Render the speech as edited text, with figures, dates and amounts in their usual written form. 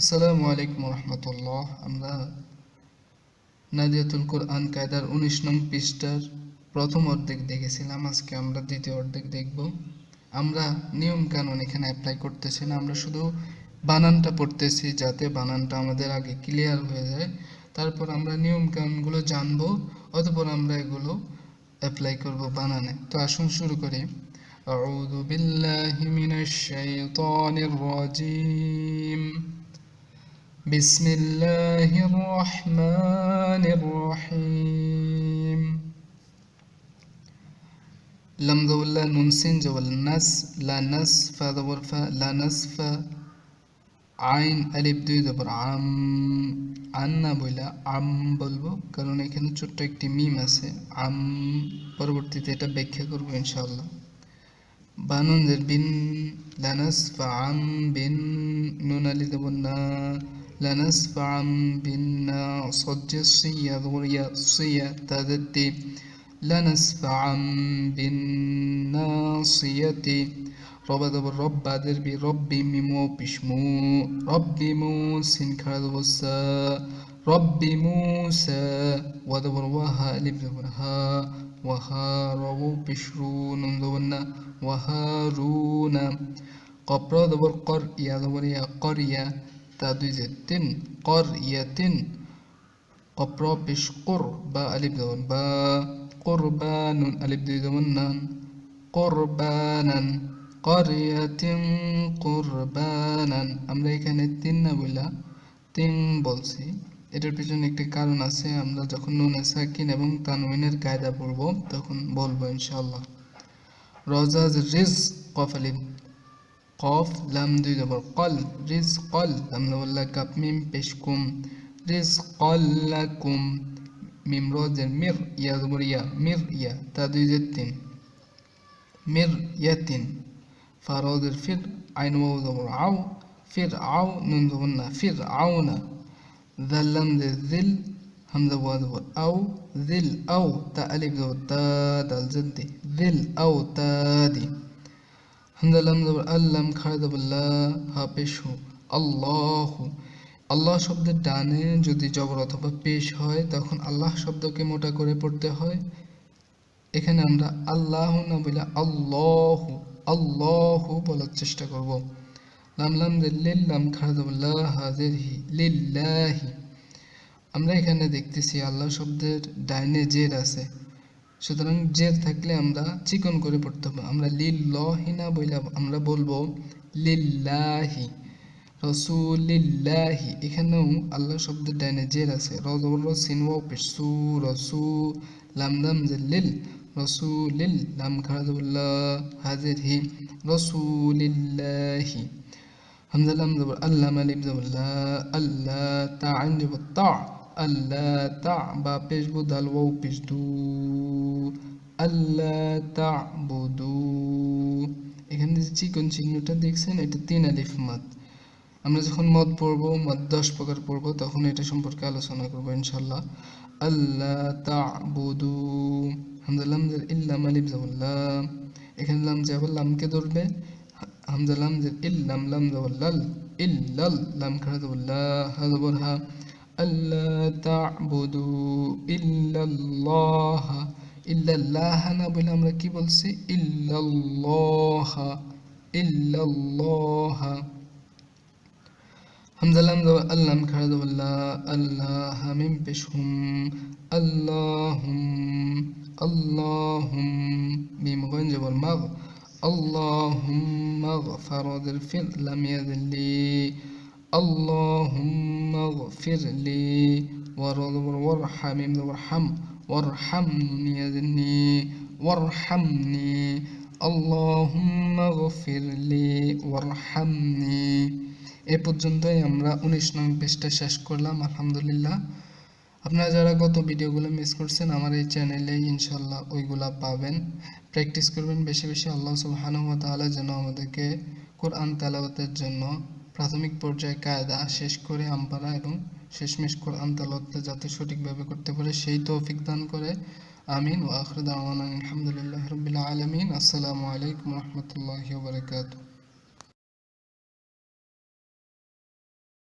আসসালামু আলাইকুম রহমতুল্লাহ। আমরা নাদিয়াতুল কোরআন কায়দার ১৯ নং পৃষ্ঠার প্রথম অর্ধেক দেখেছিলাম। আজকে আমরা দ্বিতীয় অর্ধেক দেখব। আমরা নিয়ম কানুন এখানে অ্যাপ্লাই করতেছি না, আমরা শুধু বানানটা পড়তেছি যাতে বানানটা আমাদের আগে ক্লিয়ার হয়ে যায়। তারপর আমরা নিয়ম কানুনগুলো জানবো, অতঃপর আমরা এগুলো অ্যাপ্লাই করব বানানে। তো আসুন শুরু করি। আউযু বিল্লাহি মিনাশ শাইতানির রাজিম। بسم الله الرحمن الرحيم. لم دول لا نون سين جول نس لا نس فا دبر فا لا نس فا عين ألف দুই دبر عم আন্না বইলা আম বলবো, কারণ এখানে ছোট্ট একটি মিম আছে আম। পরবর্তীতে এটা ব্যাখ্যা করবো ইনশাআল্লাহ। বানুনদের বিন লানাস ফা আম বিন নুন আলি দেব না لنسفعا بالناصية صية تذتي لنسفعا بالناصية رب دبر رب دربي ربي ميمو بشمو ربي موسى كرد وسا ربي موسى ودبر وها ألف دبر ها وها رو بشرون دبرنا وهارون قبر دبر قر يا دبر يا قرية তা দুই যে তিন কর ইয়াতিন কপ্র পেশ কুর বা আলিফ দেবন বা কুরবানুন আলিফ দুই দেবন নান কুরবানান করিয়াতিন কুরবানান। আমরা এখানে তিন না বইলা তিন বলছি, এটার পিছনে একটি কারণ আছে। আমরা যখন নুনে সাকিন এবং তানউইনের কায়দা পড়ব তখন বলবো ইনশাআল্লাহ। রজাজ রিজ কফ আলিফ قاف لام দুই জবর কল রিজ কল লাম ওয়াল্লা কাপ মিম পেশকুম রিজ কল্লাকুম মিম রজের মির ইয়া জবর ইয়া মির ইয়া তা দুই জের তিন মির ইয়াতিন ফারজের ফির আইন ওয়াও জবর আও ফির আও নুন জবর না ফির আও না যাল্লাম জের জিল হামজা ওয়া জবর আও জিল আও তা আলিফ জবর তা দাল জেদ্দি জিল আও তাদি হামজা লাম জবর আল্লাম খাড়া জবর লা হা পেশ হু আল্লাহু। আল্লাহ শব্দের ডানে যদি জবর অথবা পেশ হয় তখন আল্লাহ শব্দকে মোটা করে পড়তে হয়। এখানে আমরা আল্লাহ না বলে আল্লাহু আল্লাহু বলার চেষ্টা করব। লাম লাম লিল্লাম খাড়া জবর লা হাজির হি লিল্লাহি। আমরা এখানে দেখতেছি আল্লাহ শব্দের ডাইনে জের আছে, সুতরাং জের থাকলে আমরা চিকন করে পড়তে হবে। আমরা লিল্লাহি না বইলা আমরা বলবো লিল্লাহি রাসূলিল্লাহি। এখানেও আল্লাহ শব্দের ডাইনে জের আছে, র জবর র সিন ওয়াও পেশ সু রাসূ লাম লাম লিল রাসূলিল লাম খাড়া জবর লা হাজির হি রাসূলিল্লাহি। হামজা লাম জবর আল্লাহ আলিফ জবর লা আল্লাহ তা আইন জবর তা আল্লাহ তা বা পেশ বু দাল ওয়াও পেশ দু আল্লাহ তা'বুদু। এখানে যে চিকন চিহ্নটা দেখছেন এটা তিন আলিফ মাদ। আমরা যখন মদ পড়বো, মদ 10 প্রকার পড়বো, তখন এটা সম্পর্কে আলোচনা করবো ইনশাআল্লাহ। আল্লাহ তা'বুদু হামজা লাম জের ইল্লাম আলিফ জবর লা। এখানে লাম জবর লামকে ধরবে, হামজা লাম জের ইল্লাম লাম জবর লাল ইল্লাল লাম খাড়া জবর লা হা জবর হা আল্লাহ তা'বুদু ইল্লাল্লাহ। ইল্লাল্লাহ না বলে আমরা কি বলছি ইল্লাল্লাহ ইল্লাল্লাহ। হামজা লাম জবর আল্লাম খাড়া জবর লা আল্লাহ মিম পেশ হুম আল্লাহুম আল্লাহুম মিম গইন জবর মাগ আল্লাহুম্মা গফারাদের ফির লাম ইয়াযলি আল্লাহুম্মা গফিরলি ওয়া রা জবর ওয়ারহাম মিম জবর হাম ওয়ারহামনি ইয়াযনি ওয়ারহামনি আল্লাহুম্মা গফিরলি ওয়ারহামনি। এ পর্যন্তই আমরা 19 নং পেজটা শেষ করলাম আলহামদুলিল্লাহ। আপনারা যারা গত ভিডিওগুলো মিস করছেন আমার এই চ্যানেলে ইনশাআল্লাহ ওইগুলা পাবেন। প্র্যাকটিস করবেন বেশি বেশি। আল্লাহ সুবহানাহু ওয়া তাআলা যেন আমাদেরকে কোরআন তেলাওয়াতের জন্য প্রাথমিক পর্যায়ে কায়দা শেষ করে আমপারা এবং শেষমেশ কোরআন তেলাওয়াতটা যাতে সঠিকভাবে করতে পারে সেই তৌফিক দান করে। আমিন। ওয়া আখিরু দাওয়ানা আলহামদুলিল্লাহি রাব্বিল আলামিন। আসসালামু আলাইকুম ওয়া রাহমাতুল্লাহি ওয়া বারাকাতুহু।